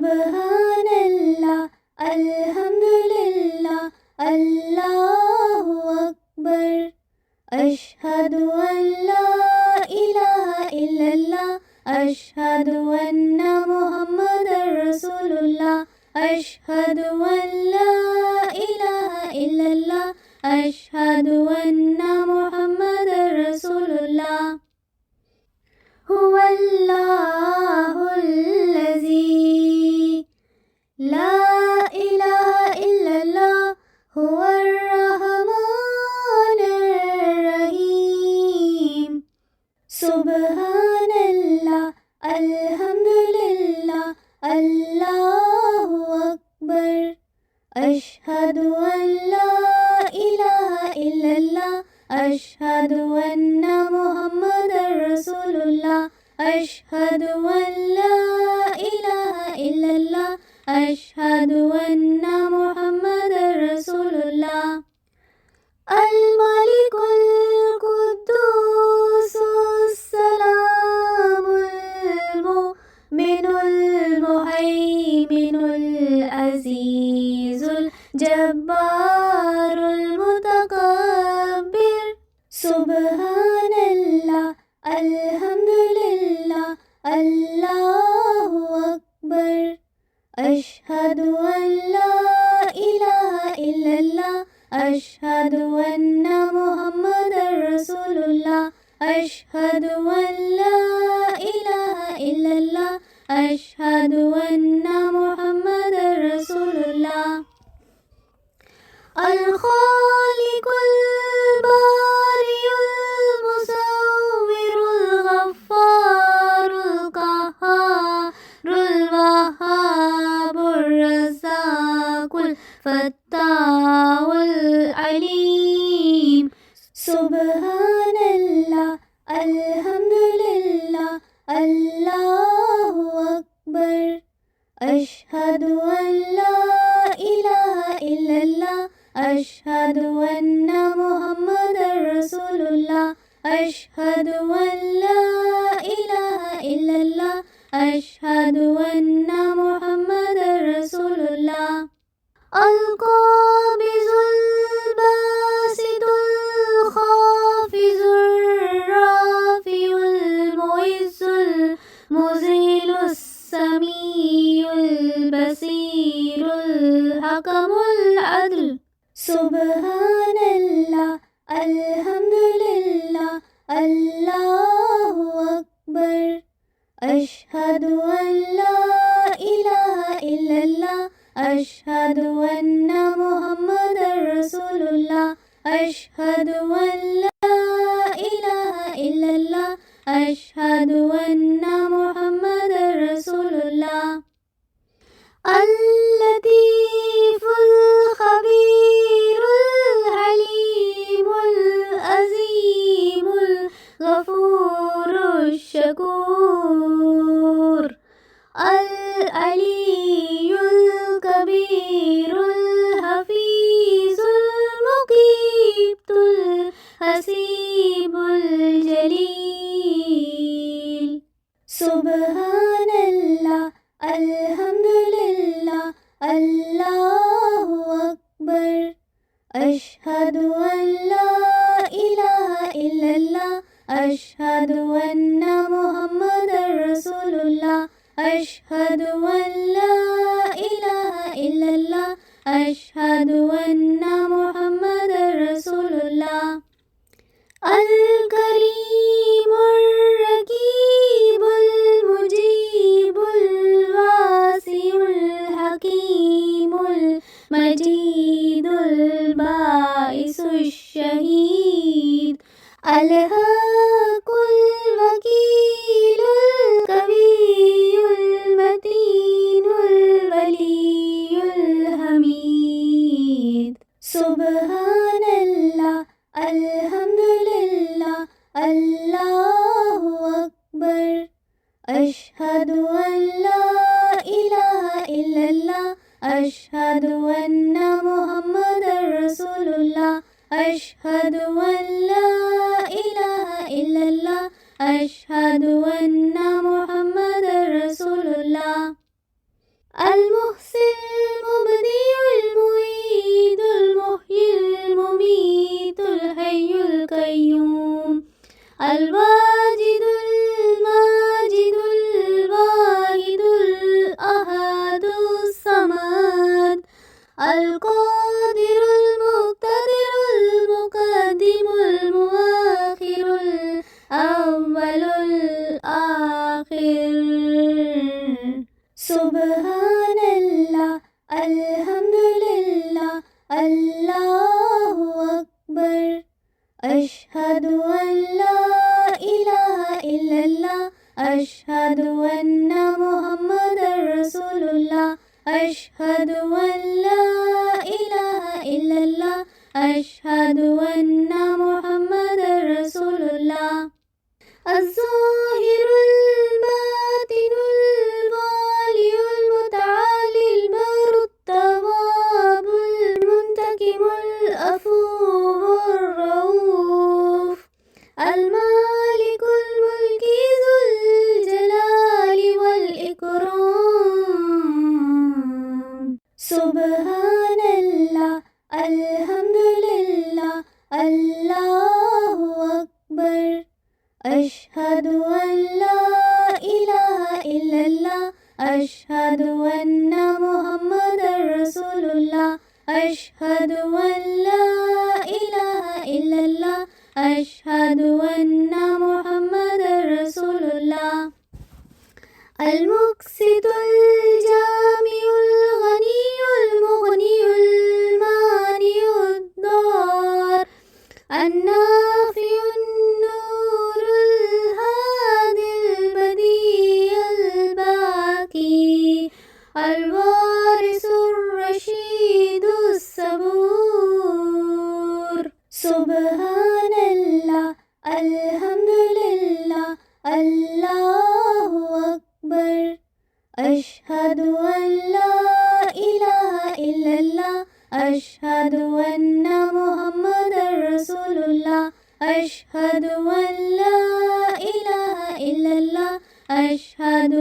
सुबहानल्लाह अल्हम्दुलिल्लाह अल्लाहु अकबर अशहदु अल्ला इलाहा इल्लल्लाह अशहदु अन्ना मुहम्मदर रसूलुल्लाह अशहदु अल्ला इलाहा इल्लल्लाह अशहदु अन्ना मुहम्मदर रसूलुल्लाह हुवल्लाहुल्लज़ी ला इलाहा इल्लल्लाह हुवर्रहमानिर्रहीम सुबहानल्लाह अल्हम्दुलिल्लाह अल्लाहु अकबर अशहदु अल्ला इलाहा इल्लल्लाह अशहदु अन्ना मुहम्मदर रसूलुल्लाह अशहदु अल्ला इलाहा इल्लल्लाह अशहदु अन्ना मुहम्मदर रसूलुल्लाह अल मलिकुल कुद्दूसुस सलामुल मुमिनुल मुहैमिनुल अज़ीज़ुल जब्बारुल मुतकब्बिर सुबहानल्लाह अल्हम्दुलिल्लाह अल्लाहु अकबर अशहदु अल्ला इलाहा इल्लल्लाह अशहदु अन्ना मुहम्मदर रसूलुल्लाह अशहदु अल्ला इलाहा इल्लल्लाह अशहदु अन्ना मुहम्मदर रसूलुल्लाह अल खालिकुल बारिउल मुसव्विरुल गफ्फारुल क़हारुल वहाबुर रज़्ज़ाक़ुल फत्ताहुल अलीम सुबहानल्लाह अल्हम्दुलिल्लाह अल्लाहु अकबर अशहदु अल्ला इलाहा इल्लल्लाह अशहदु अन्ना मुहम्मदर रसूलुल्लाह अशहदु अल्ला इलाहा इल्लल्लाह अशहदु अन्ना मुहम्मदर रसूलुल्लाह अल क़ाबिज़ुल बासितुल ख़ाफ़िज़ुर राफ़िउल मुइज़्ज़ुल मुज़िलुस समीउल बसीरुल हकमुल अदल सुबहानल्लाह अल्हम्दुलिल्लाह अल्लाहु अकबर अशहदु अल्ला इलाहा इल्लल्लाह अशहदु अन्ना मुहम्मदर रसूलुल्लाह अशहदु अल्ला इलाहा इल्लल्लाह अशहदु अन्ना मुहम्मदर रसूलुल्लाह अल लतीफुल खबीरुल हलीमुल अज़ीमुल गफूरुश शकूर अल अलीयुल कबीरुल हफीजुल मुकीतुल हसीबुल जलील सुबहानल्लाह अल्हम्दुलिल्लाह अल्लाहु अकबर अशहदु अल्ला इलाहा इल्लल्लाह अशहदु अन्ना मुहम्मदर रसूलुल्लाह अशहदु अल्ला इलाहा इल्लल्लाह अशहदु अन्ना मुहम्मदर रसूलुल्लाह अल करीमुर रकीबुल मुजीबुल वासिउल हकीमुल मजीदुल बाइसुश शहीद अल हक़ुल वकीलुल कवियुल मतीनुल वलियुल हमीद सुबहानल्लाह अल्हम्दुलिल्लाह अल्लाहु अकबर अशहदु अल्ला इलाहा इल्लल्लाह अशहदु अन्ना मुहम्मदर रसूलुल्लाह अशहदु अल्ला इलाहा इल्लल्लाह अशहदु अन्ना मुहम्मदर रसूलुल्लाह الواجدul majidul wahidul ahadus samad القادرul muqtadirul muqaddimul muakhirul awwalul akhir. Subhanallah, alhamdulillah, Allahu akbar. Ashhadu an la ilaha illallah, ashhadu anna Muhammadar Rasulullah, ashhadu an la ilaha illallah, ashhadu anna Muhammadar Rasulullah. الظاهر الباطن الوالي المتعالي البر التواب المنتقم العفو الرؤوف المالك الملك ذو الجلال والإكرام. سبحان الله، الحمدلله، الله أكبر. أشهد أن لا إله إلا الله، أشهد أن محمدا رسول الله، أشهد أن لا إله إلا الله، أشهد أن محمدا رسول الله. المقسط الجامع الغني المغني المانع الضار النافع النور الهادي البديع الباقي الوارث الرشيد الصبور. سبحان الله، الحمدلله، الله أكبر. أشهد أن لا إله إلا الله، أشهد أن محمدا رسول الله، أشهد أن لا إله إلا الله، أشهد